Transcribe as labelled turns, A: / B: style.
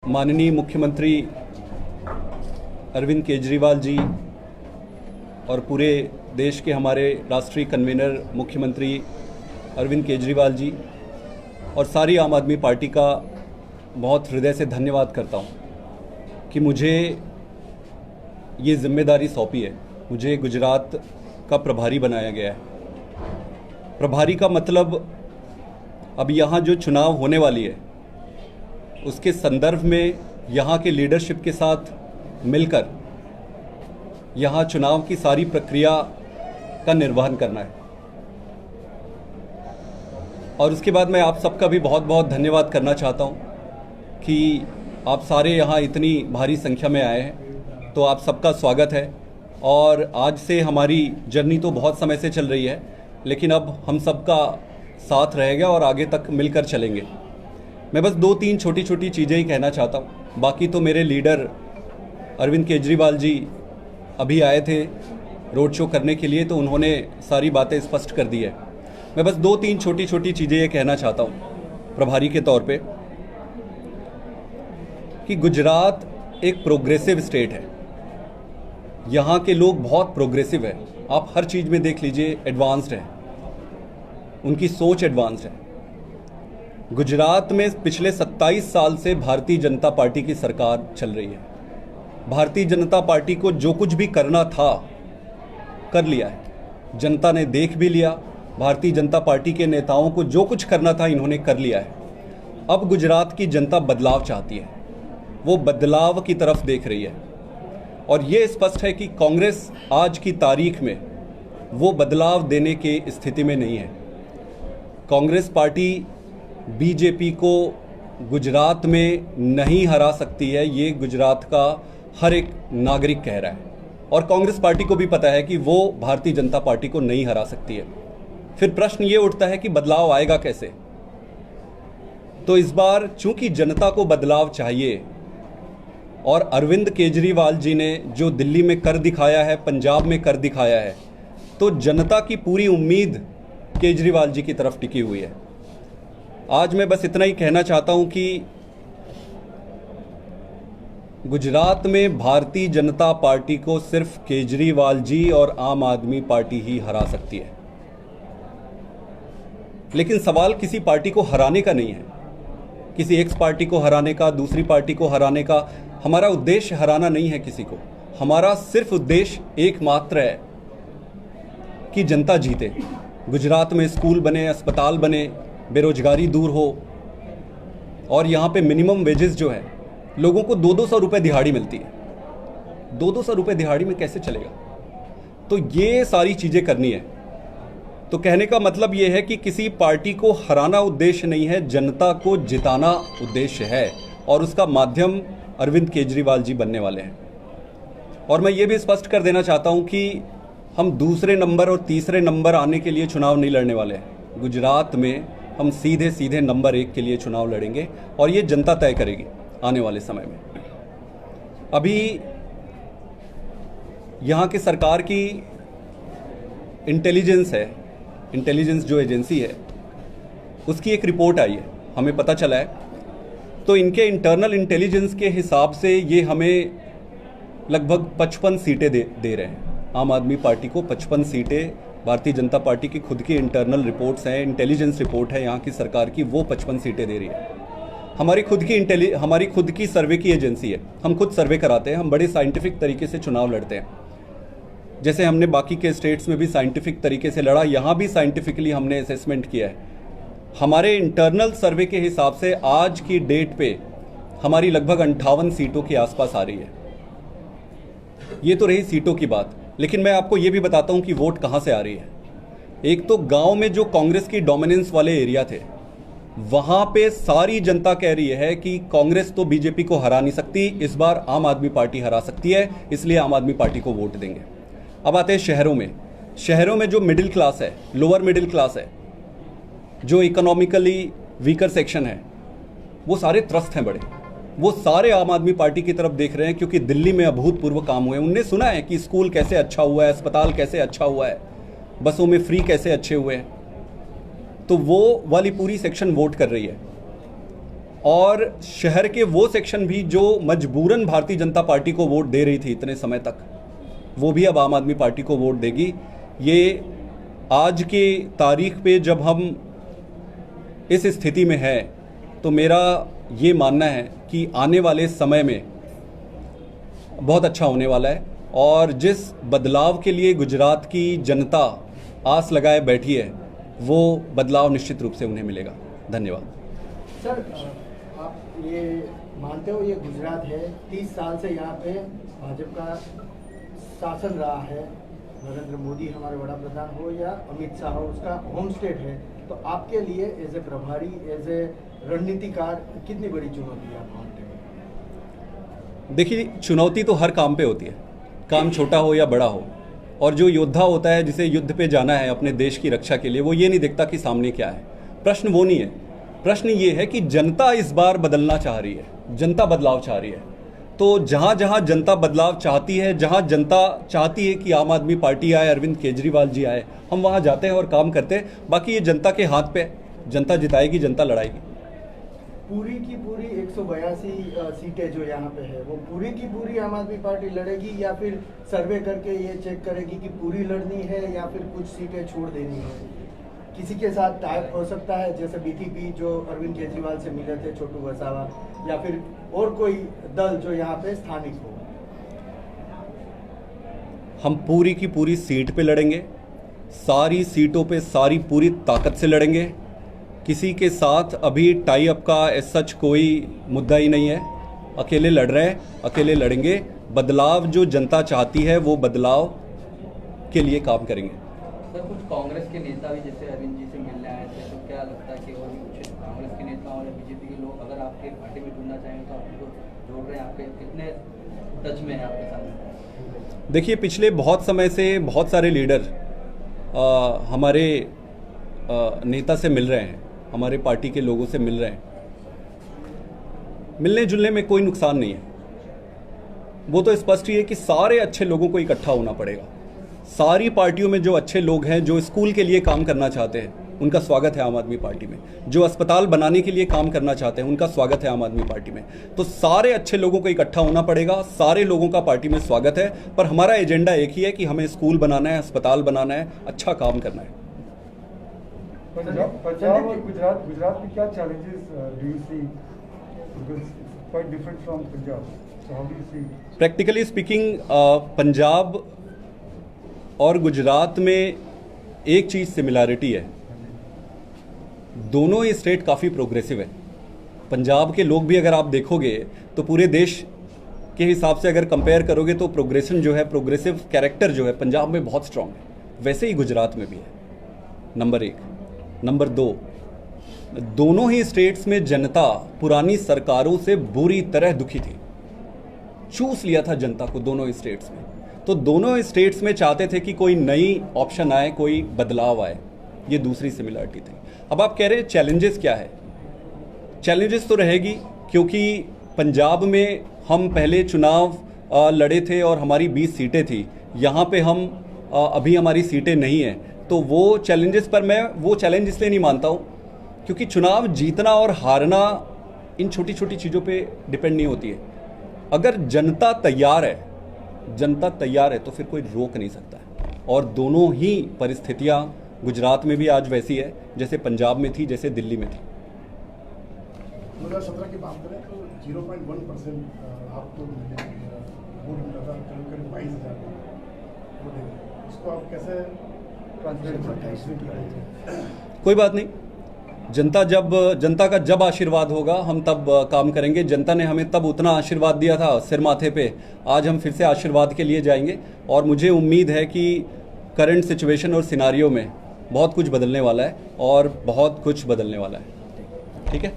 A: माननीय मुख्यमंत्री अरविंद केजरीवाल जी और पूरे देश के हमारे राष्ट्रीय कन्वीनर मुख्यमंत्री अरविंद केजरीवाल जी और सारी आम आदमी पार्टी का बहुत हृदय से धन्यवाद करता हूं कि मुझे ये जिम्मेदारी सौंपी है। मुझे गुजरात का प्रभारी बनाया गया है। प्रभारी का मतलब अब यहाँ जो चुनाव होने वाली है उसके संदर्भ में यहाँ के लीडरशिप के साथ मिलकर यहाँ चुनाव की सारी प्रक्रिया का निर्वहन करना है। और उसके बाद मैं आप सबका भी बहुत बहुत धन्यवाद करना चाहता हूँ कि आप सारे यहाँ इतनी भारी संख्या में आए हैं, तो आप सबका स्वागत है। और आज से हमारी जर्नी तो बहुत समय से चल रही है, लेकिन अब हम सबका साथ रहेगा और आगे तक मिलकर चलेंगे। मैं बस 2-3 छोटी छोटी चीज़ें ही कहना चाहता हूँ। बाकी तो मेरे लीडर अरविंद केजरीवाल जी अभी आए थे रोड शो करने के लिए, तो उन्होंने सारी बातें स्पष्ट कर दी है। मैं बस 2-3 छोटी छोटी चीज़ें ये कहना चाहता हूँ प्रभारी के तौर पे कि गुजरात एक प्रोग्रेसिव स्टेट है। यहाँ के लोग बहुत प्रोग्रेसिव है। आप हर चीज़ में देख लीजिए, एडवांस्ड है, उनकी सोच एडवांस्ड है। गुजरात में पिछले 27 साल से भारतीय जनता पार्टी की सरकार चल रही है। भारतीय जनता पार्टी को जो कुछ भी करना था कर लिया है। जनता ने देख भी लिया। भारतीय जनता पार्टी के नेताओं को जो कुछ करना था इन्होंने कर लिया है। अब गुजरात की जनता बदलाव चाहती है, वो बदलाव की तरफ देख रही है। और ये स्पष्ट है कि कांग्रेस आज की तारीख में वो बदलाव देने की स्थिति में नहीं है। कांग्रेस पार्टी बीजेपी को गुजरात में नहीं हरा सकती है, ये गुजरात का हर एक नागरिक कह रहा है। और कांग्रेस पार्टी को भी पता है कि वो भारतीय जनता पार्टी को नहीं हरा सकती है। फिर प्रश्न ये उठता है कि बदलाव आएगा कैसे। तो इस बार चूंकि जनता को बदलाव चाहिए और अरविंद केजरीवाल जी ने जो दिल्ली में कर दिखाया है, पंजाब में कर दिखाया है, तो जनता की पूरी उम्मीद केजरीवाल जी की तरफ टिकी हुई है। आज मैं बस इतना ही कहना चाहता हूं कि गुजरात में भारतीय जनता पार्टी को सिर्फ केजरीवाल जी और आम आदमी पार्टी ही हरा सकती है। लेकिन सवाल किसी पार्टी को हराने का नहीं है, किसी एक पार्टी को हराने का, दूसरी पार्टी को हराने का। हमारा उद्देश्य हराना नहीं है किसी को। हमारा सिर्फ उद्देश्य एकमात्र है कि जनता जीते। गुजरात में स्कूल बने, अस्पताल बने, बेरोजगारी दूर हो, और यहाँ पे मिनिमम वेजेस जो है, लोगों को 200-200 रुपये दिहाड़ी मिलती है। 200-200 रुपये दिहाड़ी में कैसे चलेगा? तो ये सारी चीज़ें करनी है। तो कहने का मतलब ये है कि किसी पार्टी को हराना उद्देश्य नहीं है, जनता को जिताना उद्देश्य है। और उसका माध्यम अरविंद केजरीवाल जी बनने वाले हैं। और मैं ये भी स्पष्ट कर देना चाहता हूँ कि हम दूसरे नंबर और तीसरे नंबर आने के लिए चुनाव नहीं लड़ने वाले हैं। गुजरात में हम सीधे सीधे नंबर 1 के लिए चुनाव लड़ेंगे, और ये जनता तय करेगी आने वाले समय में। अभी यहाँ की सरकार की इंटेलिजेंस है, इंटेलिजेंस जो एजेंसी है, उसकी एक रिपोर्ट आई है, हमें पता चला है। तो इनके इंटरनल इंटेलिजेंस के हिसाब से ये हमें लगभग 55 सीटें दे रहे हैं। आम आदमी पार्टी को 55 सीटें, भारतीय जनता पार्टी की खुद की इंटरनल रिपोर्ट्स हैं, इंटेलिजेंस रिपोर्ट है यहाँ की सरकार की, वो 55 सीटें दे रही है। हमारी खुद की सर्वे की एजेंसी है, हम खुद सर्वे कराते हैं। हम बड़े साइंटिफिक तरीके से चुनाव लड़ते हैं, जैसे हमने बाकी के स्टेट्स में भी साइंटिफिक तरीके से लड़ा, यहाँ भी साइंटिफिकली हमने असेसमेंट किया है। हमारे इंटरनल सर्वे के हिसाब से आज की डेट पे हमारी लगभग 58 सीटों के आसपास आ रही है। ये तो रही सीटों की बात, लेकिन मैं आपको ये भी बताता हूँ कि वोट कहाँ से आ रही है। एक तो गांव में जो कांग्रेस की डोमिनेंस वाले एरिया थे, वहां पे सारी जनता कह रही है कि कांग्रेस तो बीजेपी को हरा नहीं सकती, इस बार आम आदमी पार्टी हरा सकती है, इसलिए आम आदमी पार्टी को वोट देंगे। अब आते हैं शहरों में। शहरों में जो मिडिल क्लास है, लोअर मिडिल क्लास है, जो इकोनॉमिकली वीकर सेक्शन है, वो सारे त्रस्त हैं बड़े। वो सारे आम आदमी पार्टी की तरफ देख रहे हैं, क्योंकि दिल्ली में अभूतपूर्व काम हुए। उनने सुना है कि स्कूल कैसे अच्छा हुआ है, अस्पताल कैसे अच्छा हुआ है, बसों में फ्री कैसे अच्छे हुए हैं। तो वो वाली पूरी सेक्शन वोट कर रही है। और शहर के वो सेक्शन भी जो मजबूरन भारतीय जनता पार्टी को वोट दे रही थी इतने समय तक, वो भी अब आम आदमी पार्टी को वोट देगी। ये आज के तारीख पे जब हम इस स्थिति में हैं तो मेरा ये मानना है कि आने वाले समय में बहुत अच्छा होने वाला है और जिस बदलाव के लिए गुजरात की जनता आस लगाए बैठी है वो बदलाव निश्चित रूप से उन्हें मिलेगा। धन्यवाद।
B: सर, आप ये मानते हो ये गुजरात है, 30 साल से यहाँ पे भाजपा का शासन रहा है, नरेंद्र मोदी हमारे बड़ा प्रधान हो या अमित शाह हो, उसका होम स्टेट है, तो आपके लिए एज ए प्रभारी, एज ए रणनीतिकार कितनी बड़ी चुनौती है आप मानते हो?
A: देखिए, चुनौती तो हर काम पे होती है, काम छोटा हो या बड़ा हो, और जो योद्धा होता है जिसे युद्ध पे जाना है अपने देश की रक्षा के लिए, वो ये नहीं देखता कि सामने क्या है। प्रश्न वो नहीं है, प्रश्न ये है कि जनता इस बार बदलना चाह रही है, जनता बदलाव चाह रही है। तो जहाँ जहाँ जनता बदलाव चाहती है, जहाँ जनता चाहती है कि आम आदमी पार्टी आए, अरविंद केजरीवाल जी आए, हम वहाँ जाते हैं और काम करते हैं। बाकी ये जनता के हाथ पे, जनता जिताएगी, जनता लड़ाएगी।
B: पूरी की पूरी 182 सीटें जो यहाँ पे है, वो पूरी की पूरी आम आदमी पार्टी लड़ेगी या फिर सर्वे करके ये चेक करेगी कि पूरी लड़नी है या फिर कुछ सीटें छोड़ देनी है? किसी के साथ टाइप हो सकता है, जैसे बीटीपी जो अरविंद केजरीवाल से मिले थे, छोटू वसावा, या फिर और कोई दल जो यहाँ पे स्थानिक हो?
A: हम पूरी की पूरी सीट पे लड़ेंगे, सारी सीटों पे सारी पूरी ताकत से लड़ेंगे। किसी के साथ अभी टाई अप का एज सच कोई मुद्दा ही नहीं है। अकेले लड़ रहे हैं, अकेले लड़ेंगे। बदलाव जो जनता चाहती है वो बदलाव के लिए काम करेंगे।
C: सर, कुछ कांग्रेस के नेता भी जैसे अरविंद जी से मिलने आए थे, तो क्या लगता है कि और भी कुछ कांग्रेस के नेता और बीजेपी के लोग अगर आपके पार्टी में जुड़ना चाहेंगे तो आपको जोड़ रहे हैं? आपके कितने टच में है आपके साथ?
A: देखिए, पिछले बहुत समय से बहुत सारे लीडर हमारे नेता से मिल रहे हैं, हमारे पार्टी के लोगों से मिल रहे हैं। मिलने जुलने में कोई नुकसान नहीं है। वो तो स्पष्ट ही है कि सारे अच्छे लोगों को इकट्ठा होना पड़ेगा। सारी पार्टियों में जो अच्छे लोग हैं, जो स्कूल के लिए काम करना चाहते हैं, उनका स्वागत है आम आदमी पार्टी में। जो अस्पताल बनाने के लिए काम करना चाहते हैं, उनका स्वागत है आम आदमी पार्टी में। तो सारे अच्छे लोगों को इकट्ठा होना पड़ेगा। सारे लोगों का पार्टी में स्वागत है, पर हमारा एजेंडा एक ही है कि हमें स्कूल बनाना है, अस्पताल बनाना है, अच्छा काम करना है।
D: पंजाब और गुजरात में क्या challenges do you see? Because it's quite different from Punjab, so how do you see?
A: Practically speaking, Punjab और गुजरात में एक चीज़ सिमिलैरिटी है, दोनों ही स्टेट काफ़ी प्रोग्रेसिव है। पंजाब के लोग भी अगर आप देखोगे तो पूरे देश के हिसाब से अगर कंपेयर करोगे तो प्रोग्रेशन जो है, प्रोग्रेसिव कैरेक्टर जो है पंजाब में बहुत स्ट्रांग है, वैसे ही गुजरात में भी है। नंबर एक। नंबर दो, दोनों ही स्टेट्स में जनता पुरानी सरकारों से बुरी तरह दुखी थी, चूस लिया था जनता को दोनों स्टेट्स में। तो दोनों स्टेट्स में चाहते थे कि कोई नई ऑप्शन आए, कोई बदलाव आए। ये दूसरी सिमिलरिटी थी। अब आप कह रहे हैं चैलेंजेस क्या है? चैलेंजेस तो रहेगी, क्योंकि पंजाब में हम पहले चुनाव लड़े थे और हमारी 20 सीटें थी। यहाँ पे हम अभी हमारी सीटें नहीं हैं, तो वो चैलेंजेस पर मैं वो चैलेंज इसलिए नहीं मानता हूँ क्योंकि चुनाव जीतना और हारना इन छोटी छोटी चीज़ों पे डिपेंड नहीं होती है। अगर जनता तैयार है तो फिर कोई रोक नहीं सकता है। और दोनों ही परिस्थितियाँ गुजरात में भी आज वैसी है जैसे पंजाब में थी, जैसे दिल्ली में थी।
E: 2017 की बात करें तो 0.1% आपको वोट मिला था, करीब 22,000 वोट। इसको आप कैसे ट्रांसलेट करेंगे?
A: कोई बात नहीं, जनता का जब आशीर्वाद होगा हम तब काम करेंगे। जनता ने हमें तब उतना आशीर्वाद दिया था सिर माथे पे, आज हम फिर से आशीर्वाद के लिए जाएंगे। और मुझे उम्मीद है कि करंट सिचुएशन और सिनारियो में बहुत कुछ बदलने वाला है और बहुत कुछ बदलने वाला है। ठीक है।